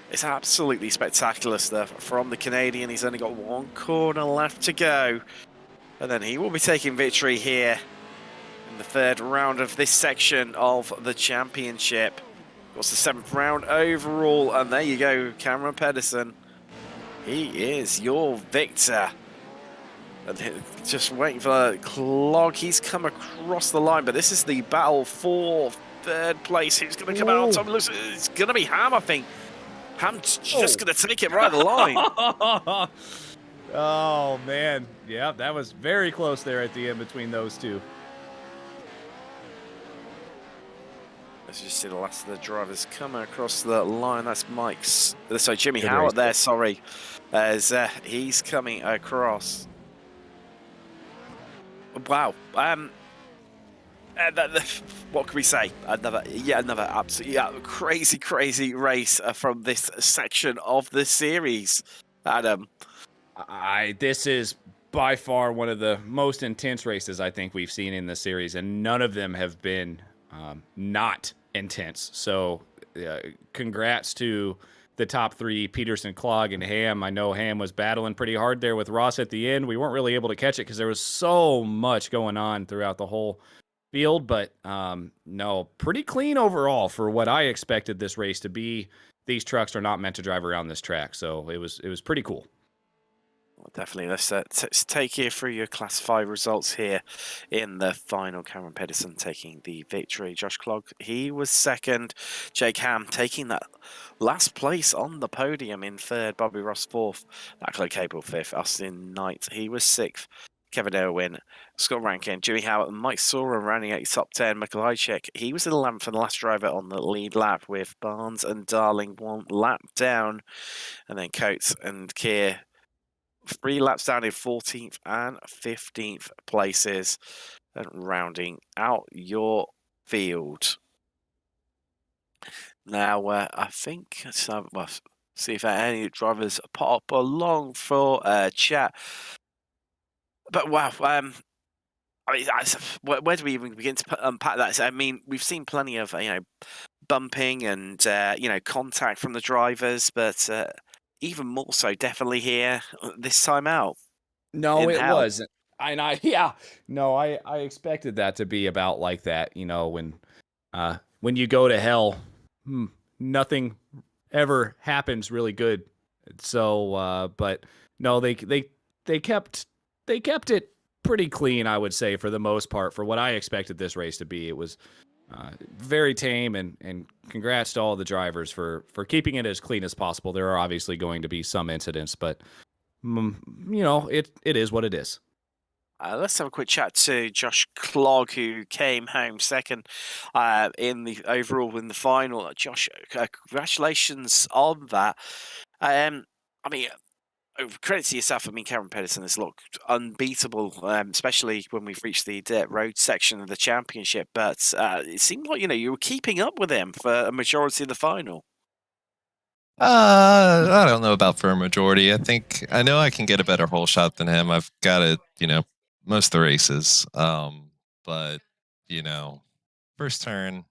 It's absolutely spectacular stuff from the Canadian. He's only got 1 corner left to go. And then he will be taking victory here in the 3rd round of this section of the championship. What's the 7th round overall? And there you go, Cameron Pedersen. He is your victor. And just waiting for Clog. He's come across the line, but this is the battle for 3rd place. Who's going to come out on top? It's going to be Ham, I think. Ham's just going to take it right the line. Oh, man. Yeah, that was very close there at the end between those two. Let's just see the last of the drivers come across the line. That's Jimmy Howard there, sorry. As he's coming across. Wow. What can we say? Another absolutely crazy race from this section of the series, Adam. This is by far one of the most intense races I think we've seen in the series, and none of them have been not intense. So congrats to the top 3, Peterson, Clog, and Ham. I know Ham was battling pretty hard there with Ross at the end. We weren't really able to catch it because there was so much going on throughout the whole field, but no, pretty clean overall for what I expected this race to be. These trucks are not meant to drive around this track, so it was pretty cool. Well, definitely. Let's take you through your Class 5 results here in the final. Cameron Pedersen taking the victory. Josh Clog, he was 2nd. Jake Ham taking that last place on the podium in 3rd. Bobby Ross 4th. Lachlan Cable 5th. Austin Knight, he was 6th. Kevin Irwin, Scott Rankin, Jimmy Howard, and Mike Sora rounding out top 10. Michael Hychek, he was 11th and the last driver on the lead lap, with Barnes and Darling 1 lap down. And then Coates and Keir 3 laps down in 14th and 15th places, and rounding out your field. Now, I think see if any drivers pop along for chat. But wow, I mean, where do we even begin to unpack that? I mean, we've seen plenty of bumping and contact from the drivers, but even more so, definitely here this time out. No, it wasn't. I expected that to be about like that. When you go to hell, nothing ever happens really good. So, but no, they kept it pretty clean, I would say, for the most part, for what I expected this race to be. It was very tame, and congrats to all the drivers for keeping it as clean as possible. There are obviously going to be some incidents, but it is what it is. Let's have a quick chat to Josh Clog, who came home 2nd in the overall in the final. Josh, congratulations on that. I mean, credit to yourself. I mean, Cameron Pedersen has looked unbeatable, especially when we've reached the dirt road section of the championship. But it seemed like you were keeping up with him for a majority of the final. I don't know about for a majority. I know I can get a better hole shot than him. I've got it, most of the races. But first turn,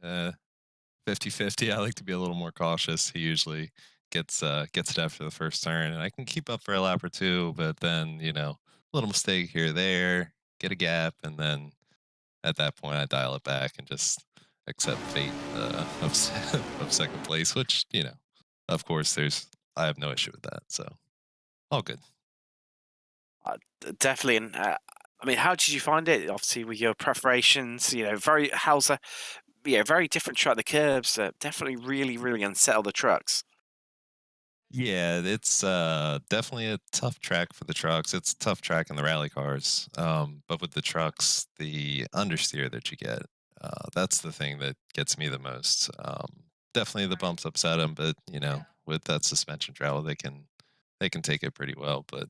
50-50. I like to be a little more cautious. He usually gets it after the first turn, and I can keep up for a lap or two, but then a little mistake here or there, get a gap, and then at that point I dial it back and just accept fate of of second place, which of course, I have no issue with that. So all good. Definitely. And I mean, how did you find it? Obviously, with your preparations, very different track. The curbs definitely really, really unsettle the trucks. Yeah, it's definitely a tough track for the trucks. It's a tough track in the rally cars. But with the trucks, the understeer that you get, that's the thing that gets me the most. Definitely the bumps upset them, but with that suspension travel, they can take it pretty well. But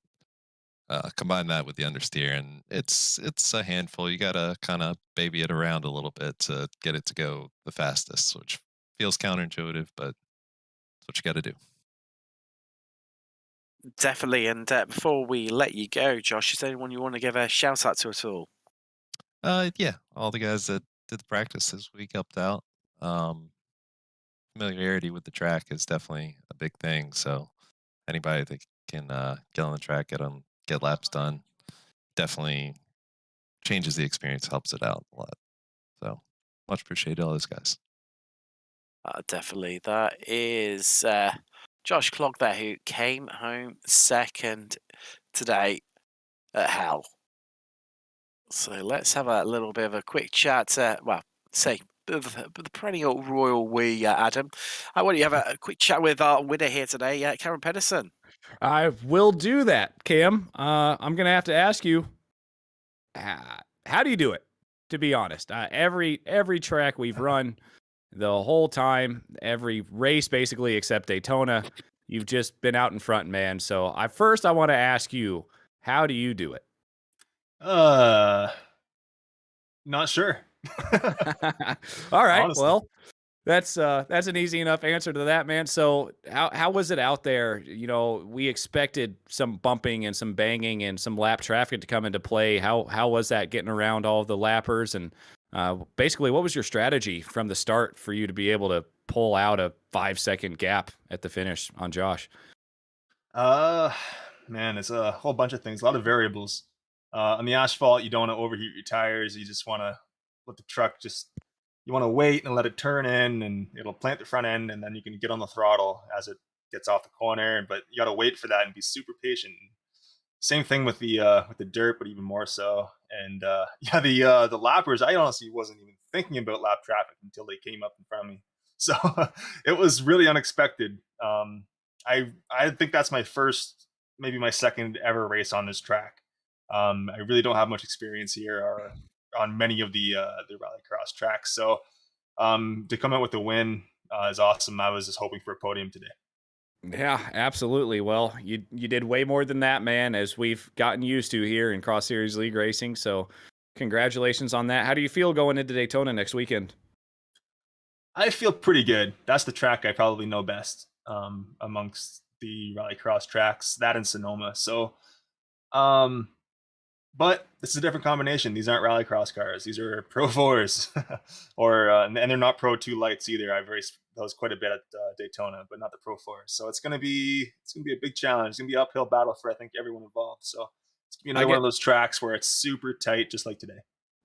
combine that with the understeer, and it's a handful. You gotta kind of baby it around a little bit to get it to go the fastest, which feels counterintuitive, but it's what you got to do. Definitely. And before we let you go, Josh, is there anyone you want to give a shout out to at all? Yeah, all the guys that did the practice this week helped out. Um, Familiarity with the track is definitely a big thing. So anybody that can get on the track, get laps done, definitely changes the experience, helps it out a lot. So much appreciated all those guys. Definitely. That is Josh Clog there, who came home second today at Hell. So let's have a little bit of a quick chat. The perennial royal we, Adam. I want you to have a quick chat with our winner here today, Cameron Pedersen. I will do that, Cam. I'm gonna have to ask you, how do you do it? To be honest, every track we've run, the whole time, every race basically except Daytona, you've just been out in front, man. So I want to ask you, how do you do it? Not sure. All right, Honestly. well, that's an easy enough answer to that, man. So how was it out there? We expected some bumping and some banging and some lap traffic to come into play. How was that getting around all the lappers? And basically, what was your strategy from the start for you to be able to pull out a 5-second gap at the finish on Josh? Man, it's a whole bunch of things, a lot of variables. On the asphalt, you don't want to overheat your tires. You just want to let the truck you want to wait and let it turn in, and it'll plant the front end, and then you can get on the throttle as it gets off the corner. But you got to wait for that and be super patient. Same thing with the dirt, but even more so. And the lappers, I honestly wasn't even thinking about lap traffic until they came up in front of me. So it was really unexpected. I think that's my first, maybe my second ever race on this track. I really don't have much experience here or on many of the rallycross tracks. So to come out with a win is awesome. I was just hoping for a podium today. Yeah, absolutely. Well, you did way more than that, man, as we've gotten used to here in Cross Series League racing. So congratulations on that. How do you feel going into Daytona next weekend? I feel pretty good. That's the track I probably know best amongst the rallycross tracks, that and Sonoma. So, but this is a different combination. These aren't rallycross cars. These are Pro 4s, and they're not Pro 2 lights either. I've raced those quite a bit at Daytona, but not the Pro 4s. So it's gonna be a big challenge. It's gonna be an uphill battle for I think everyone involved. So it's gonna be another one of those tracks where it's super tight, just like today.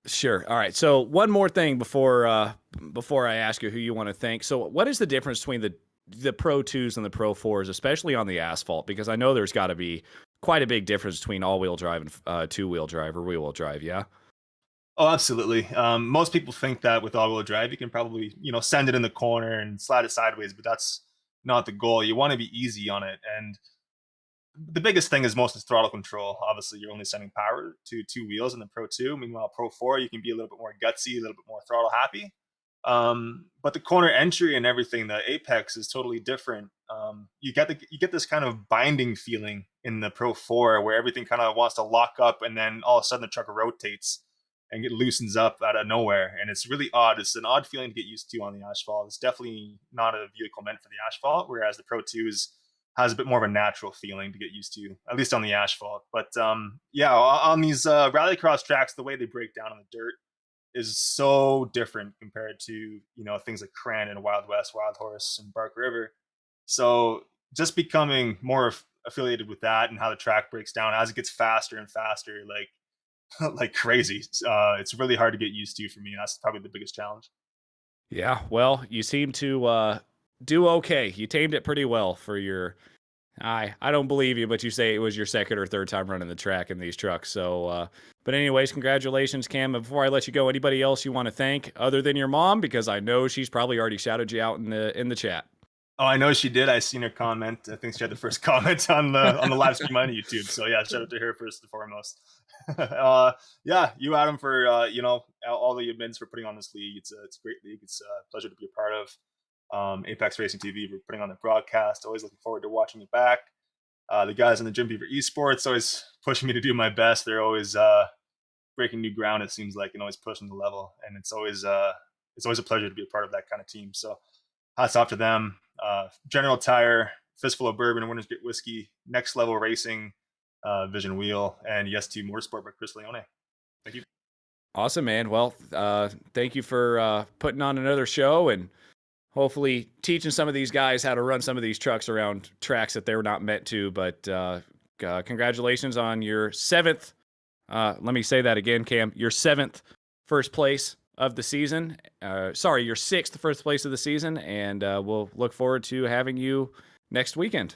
Sure. All right. So one more thing before I ask you who you want to thank. So what is the difference between the Pro 2s and the Pro 4s, especially on the asphalt? Because I know there's got to be quite a big difference between all-wheel drive and two-wheel drive or wheel-wheel drive. Yeah. Oh, absolutely. Most people think that with all-wheel drive, you can probably send it in the corner and slide it sideways, but that's not the goal. You want to be easy on it, and the biggest thing is most is throttle control. Obviously, you're only sending power to two wheels in the Pro 2. Meanwhile, Pro 4, you can be a little bit more gutsy, a little bit more throttle happy. But the corner entry and everything, the apex is totally different. You get this kind of binding feeling in the Pro 4 where everything kind of wants to lock up, and then all of a sudden the truck rotates and it loosens up out of nowhere. And it's really odd. It's an odd feeling to get used to on the asphalt. It's definitely not a vehicle meant for the asphalt, whereas the Pro 2 has a bit more of a natural feeling to get used to, at least on the asphalt. But on these rallycross tracks, the way they break down on the dirt is so different compared to things like Cran and Wild West, Wild Horse, and Bark River. So just becoming more affiliated with that and how the track breaks down as it gets faster and faster, like crazy. It's really hard to get used to for me. That's probably the biggest challenge. Yeah, well, you seem to do okay. You tamed it pretty well for your. I don't believe you, but you say it was your second or third time running the track in these trucks. So, but anyways, congratulations, Cam. And before I let you go, anybody else you want to thank other than your mom, because I know she's probably already shouted you out in the chat. Oh, I know she did. I seen her comment. I think she had the first comment on the live stream on YouTube. So yeah, shout out to her first and foremost. Yeah, you Adam for all the admins for putting on this league. It's a great league. It's a pleasure to be a part of. Apex Racing TV for putting on the broadcast. Always looking forward to watching it back. The guys in the Gym Beaver Esports always pushing me to do my best. They're always breaking new ground. It seems like, and always pushing the level. And it's always a pleasure to be a part of that kind of team. So hats off to them. General Tire, Fistful of Bourbon, Winners Get Whiskey, Next Level Racing, Vision Wheel, and Yes to Motorsport by Chris Leone. Thank you. Awesome, man. Well, thank you for putting on another show and hopefully teaching some of these guys how to run some of these trucks around tracks that they were not meant to. But congratulations on your 7th. Let me say that again, Cam. Your 7th first place of the season. Sorry, your 6th first place of the season. And we'll look forward to having you next weekend.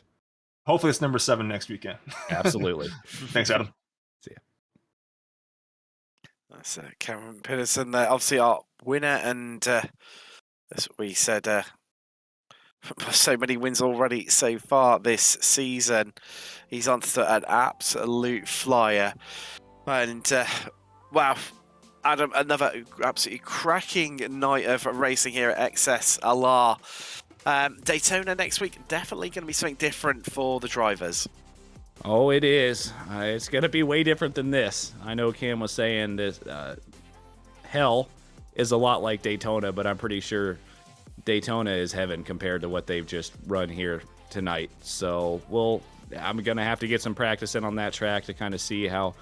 Hopefully it's number 7 next weekend. Absolutely. Thanks, Adam. See ya. That's Cameron Pedersen there, obviously our winner, and as we said, so many wins already so far this season. He's on to an absolute flyer, and wow, Adam, another absolutely cracking night of racing here at XSLR. Daytona next week, definitely going to be something different for the drivers. Oh, it is. It's going to be way different than this. I know Cam was saying this. Hell is a lot like Daytona, but I'm pretty sure Daytona is heaven compared to what they've just run here tonight. So I'm going to have to get some practice in on that track to kind of see how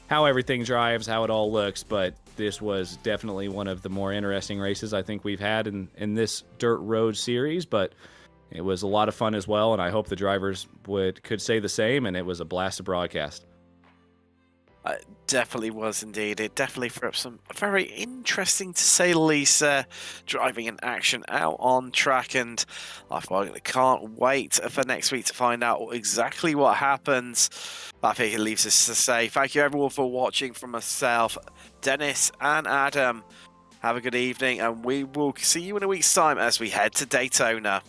everything drives, how it all looks. But this was definitely one of the more interesting races I think we've had in this dirt road series. But it was a lot of fun as well, and I hope the drivers could say the same, and it was a blast to broadcast. It definitely was indeed. It definitely threw up some very interesting, to say the least, driving and action out on track, and I can't wait for next week to find out exactly what happens. But I think it leaves us to say thank you everyone for watching. From myself, Dennis and Adam, have a good evening, and we will see you in a week's time as we head to Daytona.